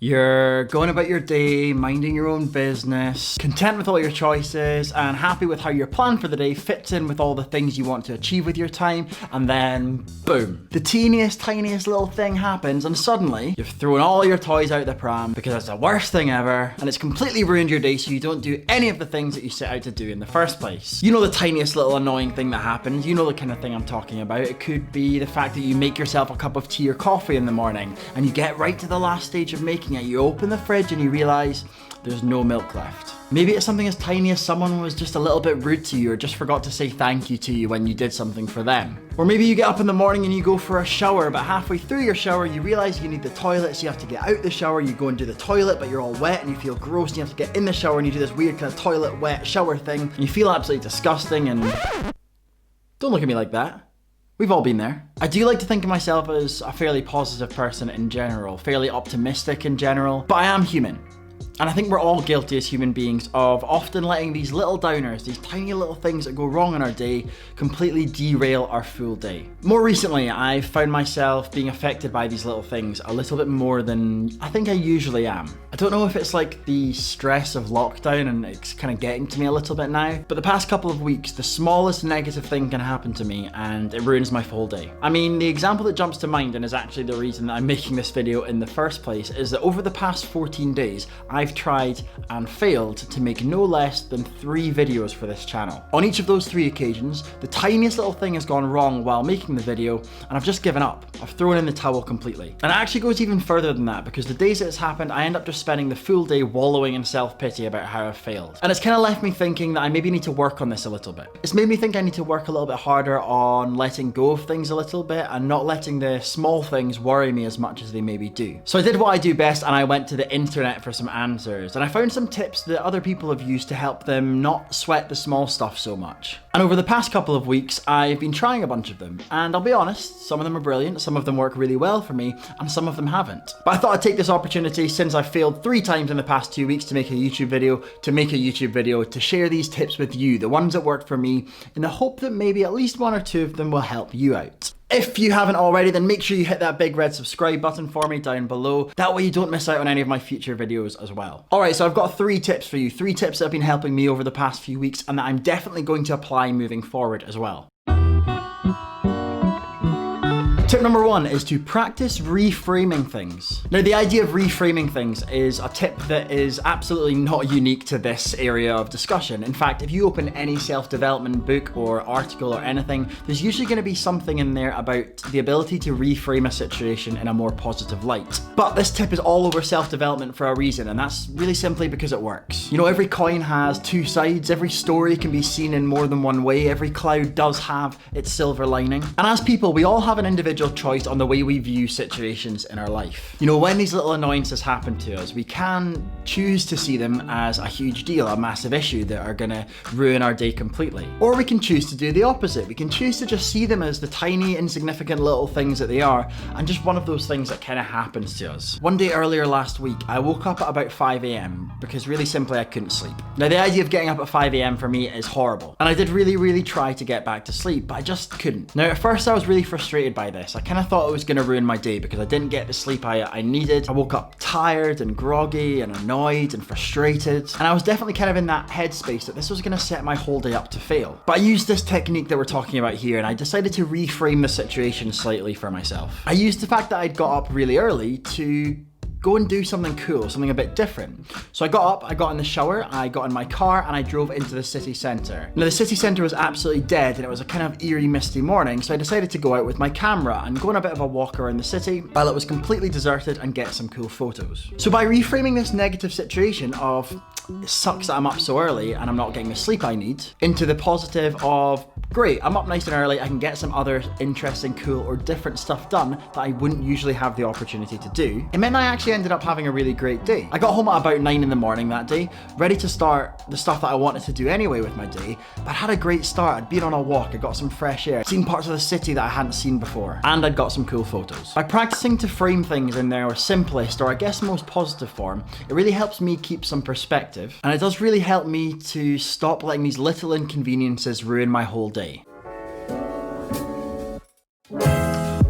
You're going about your day, minding your own business, content with all your choices, and happy with how your plan for the day fits in with all the things you want to achieve with your time, and then boom. The teeniest, tiniest little thing happens, and suddenly you've thrown all your toys out the pram because it's the worst thing ever, and it's completely ruined your day so you don't do any of the things that you set out to do in the first place. You know the tiniest little annoying thing that happens, you know the kind of thing I'm talking about. It could be the fact that you make yourself a cup of tea or coffee in the morning, and you get right to the last stage of making it, you open the fridge and you realize there's no milk left. Maybe it's something as tiny as someone was just a little bit rude to you or just forgot to say thank you to you when you did something for them. Or maybe you get up in the morning and you go for a shower, but halfway through your shower you realize you need the toilet, so you have to get out the shower, you go and do the toilet, but you're all wet and you feel gross, and you have to get in the shower and you do this weird kind of toilet wet shower thing, and you feel absolutely disgusting. And don't look at me like that. We've all been there. I do like to think of myself as a fairly positive person in general, fairly optimistic in general, but I am human. And I think we're all guilty as human beings of often letting these little downers, these tiny little things that go wrong in our day, completely derail our full day. More recently, I've found myself being affected by these little things a little bit more than I think I usually am. I don't know if it's like the stress of lockdown and it's kind of getting to me a little bit now, but the past couple of weeks, the smallest negative thing can happen to me and it ruins my full day. I mean, the example that jumps to mind, and is actually the reason that I'm making this video in the first place, is that over the past 14 days, I've tried and failed to make no less than 3 videos for this channel. On each of those 3 occasions, the tiniest little thing has gone wrong while making the video, and I've just given up. I've thrown in the towel completely. And it actually goes even further than that, because the days that it's happened, I end up just spending the full day wallowing in self-pity about how I've failed. And it's kind of left me thinking that I maybe need to work on this a little bit. It's made me think I need to work a little bit harder on letting go of things a little bit and not letting the small things worry me as much as they maybe do. So I did what I do best, and I went to the internet for some answers. And I found some tips that other people have used to help them not sweat the small stuff so much. And over the past couple of weeks, I've been trying a bunch of them. And I'll be honest, some of them are brilliant, some of them work really well for me, and some of them haven't. But I thought I'd take this opportunity, since I failed 3 times in the past 2 weeks to make a YouTube video, to share these tips with you, the ones that worked for me, in the hope that maybe at least 1 or 2 of them will help you out. If you haven't already, then make sure you hit that big red subscribe button for me down below. That way you don't miss out on any of my future videos as well. Alright, so I've got 3 tips for you. 3 tips that have been helping me over the past few weeks and that I'm definitely going to apply moving forward as well. Tip number 1 is to practice reframing things. Now, the idea of reframing things is a tip that is absolutely not unique to this area of discussion. In fact, if you open any self-development book or article or anything, there's usually going to be something in there about the ability to reframe a situation in a more positive light. But this tip is all over self-development for a reason, and that's really simply because it works. You know, every coin has 2 sides, every story can be seen in more than one way, every cloud does have its silver lining. And as people, we all have an individual choice on the way we view situations in our life. You know, when these little annoyances happen to us, we can choose to see them as a huge deal, a massive issue that are gonna ruin our day completely. Or we can choose to do the opposite. We can choose to just see them as the tiny, insignificant little things that they are, and just one of those things that kind of happens to us. One day earlier last week, I woke up at about 5 AM because really simply I couldn't sleep. Now, the idea of getting up at 5 AM for me is horrible, and I did really try to get back to sleep, but I just couldn't. Now, at first I was really frustrated by this. I kind of thought it was going to ruin my day because I didn't get the sleep I needed. I woke up tired and groggy and annoyed and frustrated, and I was definitely kind of in that headspace that this was going to set my whole day up to fail. But I used this technique that we're talking about here, and I decided to reframe the situation slightly for myself. I used the fact that I'd got up really early to go and do something cool, something a bit different. So I got up, I got in the shower, I got in my car, and I drove into the city centre. Now, the city centre was absolutely dead, and it was a kind of eerie, misty morning, so I decided to go out with my camera and go on a bit of a walk around the city while it was completely deserted and get some cool photos. So by reframing this negative situation of, it sucks that I'm up so early and I'm not getting the sleep I need, into the positive of, great, I'm up nice and early, I can get some other interesting, cool, or different stuff done that I wouldn't usually have the opportunity to do, it meant I actually ended up having a really great day. I got home at about 9 in the morning that day, ready to start the stuff that I wanted to do anyway with my day, but I had a great start. I'd been on a walk, I got some fresh air, seen parts of the city that I hadn't seen before, and I'd got some cool photos. By practicing to frame things in their simplest, or I guess most positive form, it really helps me keep some perspective, and it does really help me to stop letting these little inconveniences ruin my whole day.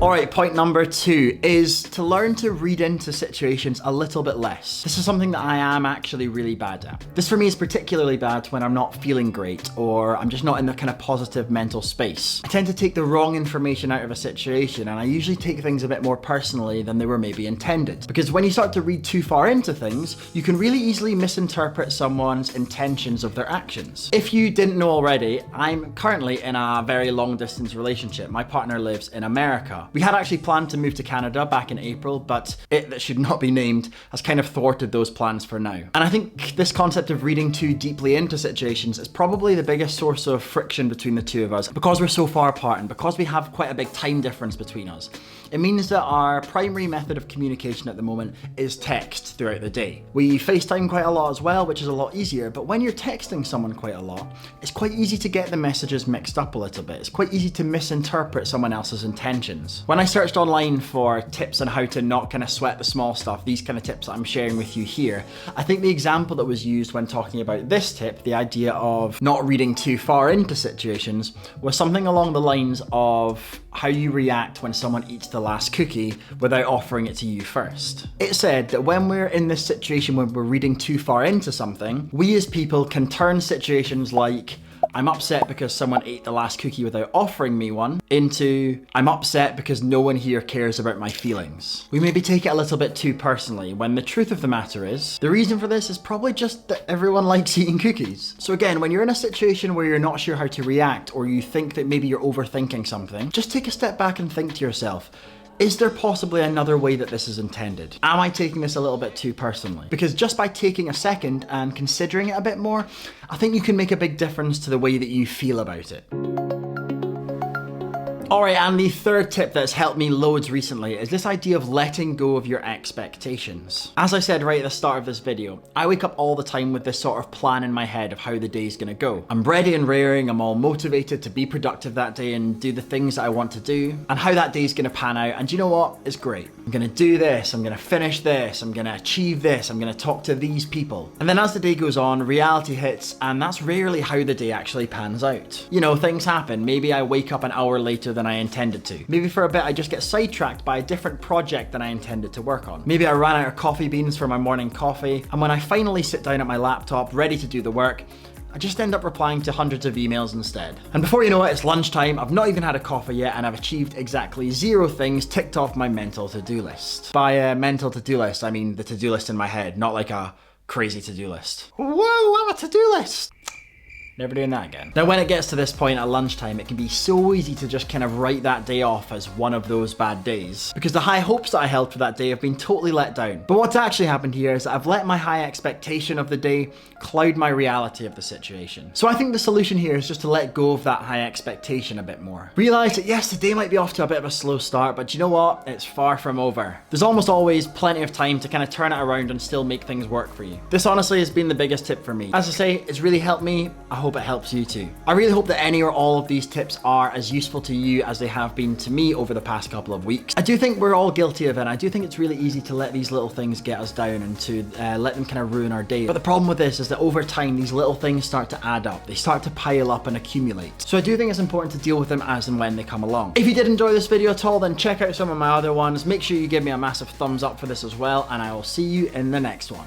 All right, point number 2 is to learn to read into situations a little bit less. This is something that I am actually really bad at. This for me is particularly bad when I'm not feeling great or I'm just not in the kind of positive mental space. I tend to take the wrong information out of a situation, and I usually take things a bit more personally than they were maybe intended. Because when you start to read too far into things, you can really easily misinterpret someone's intentions of their actions. If you didn't know already, I'm currently in a very long distance relationship. My partner lives in America. We had actually planned to move to Canada back in April, but it that should not be named has kind of thwarted those plans for now. And I think this concept of reading too deeply into situations is probably the biggest source of friction between the two of us, because we're so far apart and because we have quite a big time difference between us. It means that our primary method of communication at the moment is text throughout the day. We FaceTime quite a lot as well, which is a lot easier, but when you're texting someone quite a lot, it's quite easy to get the messages mixed up a little bit. It's quite easy to misinterpret someone else's intentions. When I searched online for tips on how to not kind of sweat the small stuff, these kind of tips that I'm sharing with you here, I think the example that was used when talking about this tip, the idea of not reading too far into situations, was something along the lines of how you react when someone eats the last cookie without offering it to you first. It said that when we're in this situation when we're reading too far into something, we as people can turn situations like I'm upset because someone ate the last cookie without offering me one into I'm upset because no one here cares about my feelings. We maybe take it a little bit too personally, when the truth of the matter is, the reason for this is probably just that everyone likes eating cookies. So again, when you're in a situation where you're not sure how to react, or you think that maybe you're overthinking something, just take a step back and think to yourself, is there possibly another way that this is intended? Am I taking this a little bit too personally? Because just by taking a second and considering it a bit more, I think you can make a big difference to the way that you feel about it. Alright, and the third tip that's helped me loads recently is this idea of letting go of your expectations. As I said right at the start of this video, I wake up all the time with this sort of plan in my head of how the day's gonna go. I'm ready and raring, I'm all motivated to be productive that day and do the things that I want to do, and how that day's gonna pan out, and you know what? It's great. I'm gonna do this, I'm gonna finish this, I'm gonna achieve this, I'm gonna talk to these people. And then as the day goes on, reality hits, and that's rarely how the day actually pans out. You know, things happen. Maybe I wake up an hour later than I intended to. Maybe for a bit I just get sidetracked by a different project than I intended to work on. Maybe I ran out of coffee beans for my morning coffee, and when I finally sit down at my laptop ready to do the work, I just end up replying to hundreds of emails instead. And before you know it, it's lunchtime, I've not even had a coffee yet, and I've achieved exactly 0 things ticked off my mental to-do list. By a mental to-do list, I mean the to-do list in my head, not like a crazy to-do list. Whoa, I'm a to-do list! Never doing that again. Now, when it gets to this point at lunchtime, it can be so easy to just kind of write that day off as one of those bad days, because the high hopes that I held for that day have been totally let down. But what's actually happened here is that I've let my high expectation of the day cloud my reality of the situation. So I think the solution here is just to let go of that high expectation a bit more. Realize that yes, the day might be off to a bit of a slow start, but you know what? It's far from over. There's almost always plenty of time to kind of turn it around and still make things work for you. This honestly has been the biggest tip for me. As I say, it's really helped me. I hope it helps you too. I really hope that any or all of these tips are as useful to you as they have been to me over the past couple of weeks. I do think we're all guilty of it, and I do think it's really easy to let these little things get us down and to let them kind of ruin our day. But the problem with this is that over time, these little things start to add up. They start to pile up and accumulate. So I do think it's important to deal with them as and when they come along. If you did enjoy this video at all, then check out some of my other ones. Make sure you give me a massive thumbs up for this as well, and I will see you in the next one.